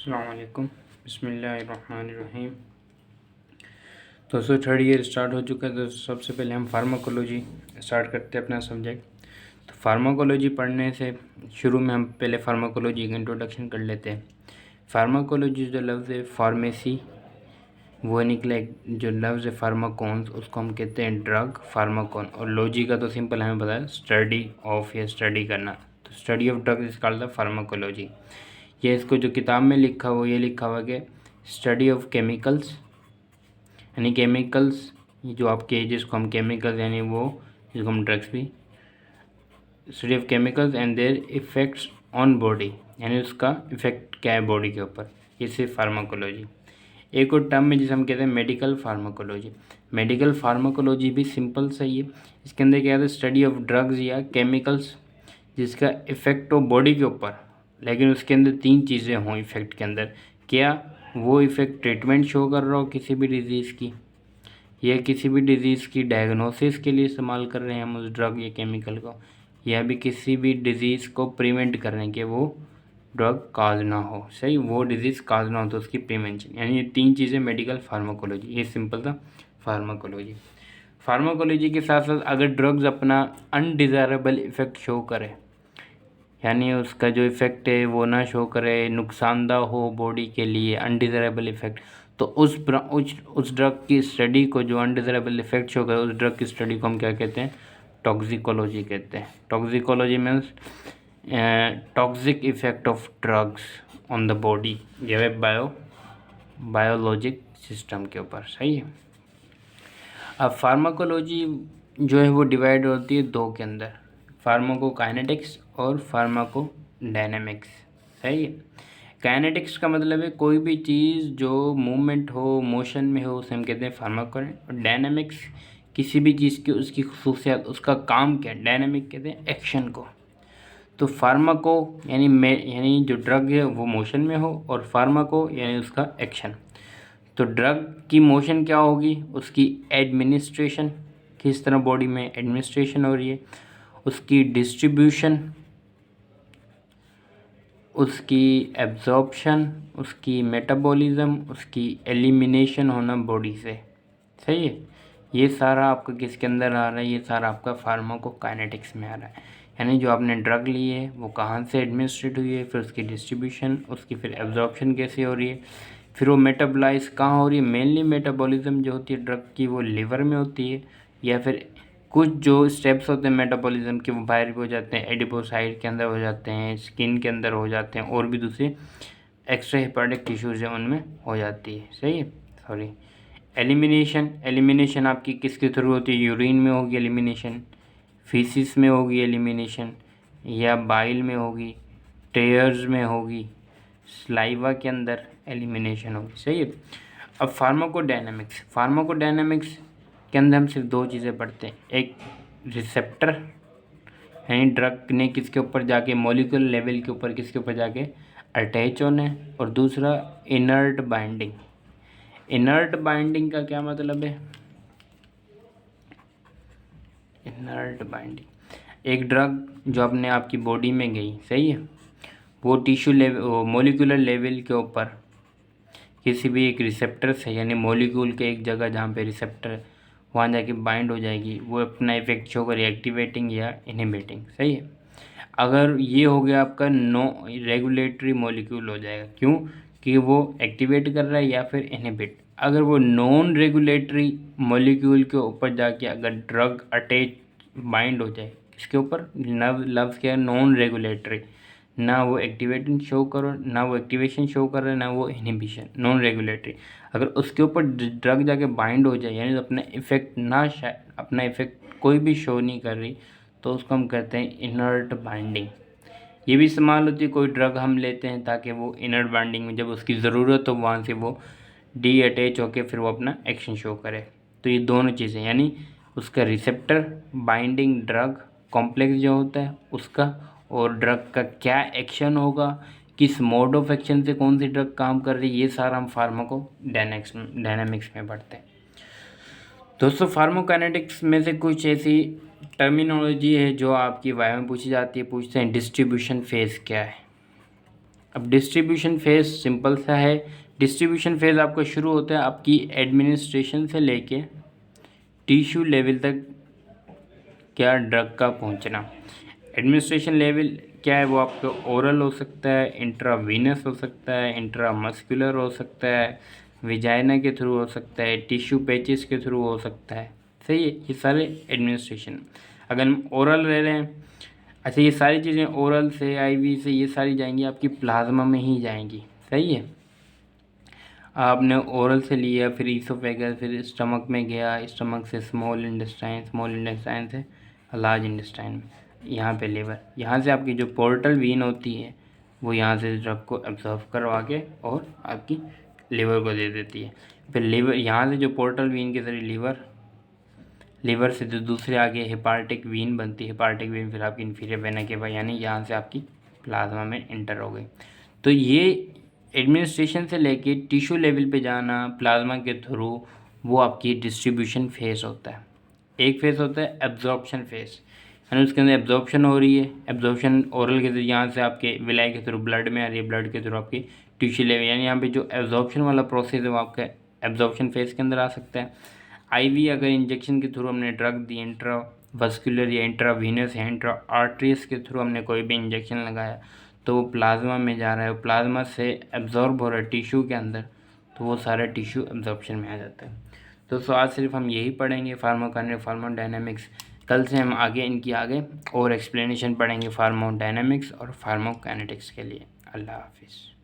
अस्सलाम वालेकुम, बिस्मिल्लाहिर्रहमानिर्रहीम। दोस्तों थर्ड ईयर स्टार्ट हो चुका है। तो सबसे पहले हम फार्माकोलॉजी स्टार्ट करते हैं अपना सब्जेक्ट। तो फार्माकोलॉजी पढ़ने से शुरू में हम पहले फार्माकोलॉजी का इंट्रोडक्शन कर लेते हैं। फार्माकोलॉजी जो लफ्ज़ है फार्मेसी वो निकला, जो लफ्ज़ है फार्माकोन्स उसको हम कहते हैं ड्रग फार्माकोन, और लॉजी का तो सिंपल हमें पता है स्टडी ऑफ या स्टडी करना। तो study of drug is called the pharmacology. ये इसको जो किताब में लिखा हुआ ये लिखा हुआ कि स्टडी ऑफ केमिकल्स, यानी केमिकल्स जो आपके जिसको हम केमिकल्स यानी वो जिसको हम ड्रग्स भी, study of chemicals and their effects on body, यानी उसका इफ़ेक्ट क्या है बॉडी के ऊपर, ये सिर्फ फार्माकोलॉजी। एक और टर्म है जिसे हम कहते हैं मेडिकल फार्माकोलॉजी। मेडिकल फार्माकोलॉजी भी सिंपल सही है। इसके अंदर क्या है, स्टडी ऑफ ड्रग्स या केमिकल्स जिसका इफ़ेक्ट हो बॉडी के ऊपर, लेकिन उसके अंदर तीन चीज़ें हों इफ़ेक्ट के अंदर। क्या वो इफ़ेक्ट ट्रीटमेंट शो कर रहा हो किसी भी डिज़ीज़ की, या किसी भी डिज़ीज़ की डायग्नोसिस के लिए इस्तेमाल कर रहे हैं हम उस ड्रग या केमिकल को, या भी किसी भी डिज़ीज़ को प्रिवेंट कर रहे हैं कि वो ड्रग काज ना हो, सही वो डिज़ीज़ काज ना हो तो उसकी प्रिवेंशन, यानी ये तीन चीज़ें मेडिकल फार्माकोलॉजी। ये सिंपल था फार्माकोलॉजी। फार्माकोलॉजी के साथ साथ अगर ड्रग्स अपना अनडिज़ायरेबल इफ़ेक्ट शो करे, यानी उसका जो इफ़ेक्ट है वो ना शो करे, नुकसानदा हो बॉडी के लिए, अनडिज़ायरेबल इफ़ेक्ट, तो उस ड्रग की स्टडी को, जो अनडिज़ायरेबल इफ़ेक्ट शो करे उस ड्रग की स्टडी को हम क्या कहते हैं, टॉक्सिकोलॉजी कहते हैं। Toxicology means toxic effect of drugs on the body, ये बायोलॉजिक सिस्टम के ऊपर, सही है। अब फार्माकोलॉजी जो है वो डिवाइड होती है दो के अंदर, फार्माकोकाइनेटिक्स और फार्माकोडायनेमिक्स, सही है। काइनेटिक्स का मतलब है कोई भी चीज़ जो मूवमेंट हो, मोशन में हो, उसे हम कहते हैं फार्माकोकाइनेटिक्स। और डायनेमिक्स किसी भी चीज़ की उसकी खसूसियात, उसका काम क्या है, डायनेमिक कहते हैं एक्शन को। तो फार्माको यानी जो ड्रग है वो मोशन में हो, और फार्माको यानी उसका एक्शन। तो ड्रग की मोशन क्या होगी, उसकी एडमिनिस्ट्रेशन, किस तरह बॉडी में एडमिनिस्ट्रेशन हो रही है, उसकी डिस्ट्रीब्यूशन, उसकी एब्जॉर्प्शन, उसकी मेटाबॉलिज्म, उसकी एलिमिनेशन होना बॉडी से, सही है। ये सारा आपका किसके अंदर आ रहा है, ये सारा आपका फार्माकोकाइनेटिक्स में आ रहा है। यानी जो आपने ड्रग ली है वो कहाँ से एडमिनिस्ट्रेट हुई है, फिर उसकी डिस्ट्रीब्यूशन, उसकी फिर एब्जॉर्प्शन कैसे हो रही है, फिर वो मेटाबोलाइज कहाँ हो रही है। मेनली मेटाबॉलिज्म जो होती है ड्रग की वो लिवर में होती है, या फिर कुछ जो स्टेप्स होते हैं मेटाबॉलिज्म के वो बाहर भी हो जाते हैं, एडिपोसाइट के अंदर हो जाते हैं, स्किन के अंदर हो जाते हैं, और भी दूसरे एक्स्ट्रा हेपेटिक टिश्यूज हैं उनमें हो जाती है, सही है। सॉरी, एलिमिनेशन आपकी किसके थ्रू होती है, यूरिन में होगी एलिमिनेशन, फीसिस में होगी एलिमिनेशन, या बाइल में होगी, टेयर्स में होगी, स्लाइवा के अंदर एलिमिनेशन होगी, सही है। अब फार्माकोडायनेमिक्स के अंदर हम सिर्फ दो चीज़ें पढ़ते हैं, एक रिसेप्टर यानी ड्रग ने किसके ऊपर जाके, मॉलिक्यूलर लेवल के ऊपर किसके ऊपर जाके अटैच होना है, और दूसरा इनर्ट बाइंडिंग। इनर्ट बाइंडिंग का क्या मतलब है, इनर्ट बाइंडिंग, एक ड्रग जो अपने आपकी बॉडी में गई, सही है, वो टिश्यू लेवल, मॉलिक्यूलर लेवल के ऊपर किसी भी एक रिसेप्टर से, यानी मॉलिक्यूल के एक जगह जहाँ पे रिसेप्टर वहाँ जाके बाइंड हो जाएगी, वो अपना इफेक्ट शो करे, एक्टिवेटिंग या इनहिबिटिंग, सही है। अगर ये हो गया आपका नो रेगुलेटरी मॉलिक्यूल हो जाएगा, क्यों कि वो एक्टिवेट कर रहा है या फिर इनहिबिट। अगर वो नॉन रेगुलेटरी मॉलिक्यूल के ऊपर जाके अगर ड्रग अटैच बाइंड हो जाए, इसके ऊपर लफ्ज़ क्या है, नॉन रेगुलेटरी, ना वो एक्टिवेशन शो करो, ना वो एक्टिवेशन शो कर रहा है, ना वो इनहिबिशन, नॉन रेगुलेटरी। अगर उसके ऊपर ड्रग जाके बाइंड हो जाए, यानी अपना इफेक्ट अपना इफेक्ट कोई भी शो नहीं कर रही, तो उसको हम कहते हैं इनर्ट बाइंडिंग। ये भी इस्तेमाल होती है, कोई ड्रग हम लेते हैं ताकि वो इनर्ट बाइंडिंग में जब उसकी ज़रूरत हो वहाँ से वो डी अटैच होकर फिर वो अपना एक्शन शो करे। तो ये दोनों चीज़ें, यानी उसका रिसेप्टर, बाइंडिंग ड्रग कॉम्प्लेक्स जो होता है उसका, और ड्रग का क्या एक्शन होगा, किस मोड ऑफ एक्शन से कौन सी ड्रग काम कर रही है, ये सारा हम डायनेमिक्स में पढ़ते हैं। दोस्तों फार्माकोकाइनेटिक्स में से कुछ ऐसी टर्मिनोलॉजी है जो आपकी वाई में पूछी जाती है, पूछते हैं डिस्ट्रीब्यूशन फेज़ क्या है, अब डिस्ट्रीब्यूशन फेज सिंपल सा है। डिस्ट्रीब्यूशन फेज आपका शुरू होता है आपकी एडमिनिस्ट्रेशन से लेके टिश्यू लेवल तक क्या ड्रग का पहुंचना। एडमिनिस्ट्रेशन लेवल क्या है, वो आपका ओरल हो सकता है, इंट्रावीनस हो सकता है, इंट्रामस्कुलर हो सकता है, विजाइना के थ्रू हो सकता है, टिश्यू पैचेस के थ्रू हो सकता है। सही है, ये सारे एडमिनिस्ट्रेशन। अगर हम ओरल ले रहे हैं, अच्छा ये सारी चीज़ें ओरल से, आईवी से, ये सारी जाएंगी आपकी प्लाज्मा में ही जाएंगी। सही है, आपने ओरल से लिया, फिर ईसोफेगस, फिर स्टमक में गया, स्टमक से स्मॉल इंटेस्टाइन से लार्ज इंटेस्टाइन में, यहाँ पे लिवर, यहाँ से आपकी जो पोर्टल वीन होती है वो यहाँ से ड्रग को एब्जॉर्व करवा के और आपकी लिवर को दे देती है। फिर लिवर यहाँ से जो पोर्टल वीन के ज़रिए लिवर से जो दूसरे आगे हेपार्टिक वीन बनती है, हेपार्टिक वीन फिर आपकी इन्फीरियर वेना केवा यानी यहाँ से आपकी प्लाज्मा में एंटर हो गई। तो ये एडमिनिस्ट्रेशन से लेके टिश्यू लेवल पे जाना प्लाज्मा के थ्रू, वो आपकी डिस्ट्रीब्यूशन फेज होता है। एक फेज होता है एब्जॉर्प्शन फेज, यानी उसके अंदर एब्जॉर्प्शन हो रही है। एब्जॉर्प्शन ओरल के थ्रू यहाँ से आपके विलाई के थ्रू ब्लड में आ रही है, ब्लड के थ्रू आपकी टिश्यू लेवल, यानी यहाँ पे जो एब्जॉर्प्शन वाला प्रोसेस है वो आपका एब्जॉर्प्शन फेज के अंदर आ सकता है। आईवी अगर इंजेक्शन के थ्रू हमने ड्रग दी, इंट्रावस्कुलर या इंट्रावीनस या इंट्रा आर्टरीज के थ्रू हमने कोई भी इंजेक्शन लगाया, तो वो प्लाज्मा में जा रहा है, प्लाज्मा से एब्जॉर्ब हो रहा है टिश्यू के अंदर, तो वो सारा टिश्यू एब्जॉर्प्शन में आ जाता है। दोस्तों आज सिर्फ हम यही पढ़ेंगे फार्माकोकाइनेटिक्स, फार्माकोडायनामिक्स। कल से हम आगे और एक्सप्लेनेशन पढ़ेंगे फार्माकोडायनामिक्स और फार्माकोकाइनेटिक्स के लिए। अल्लाह हाफिज़।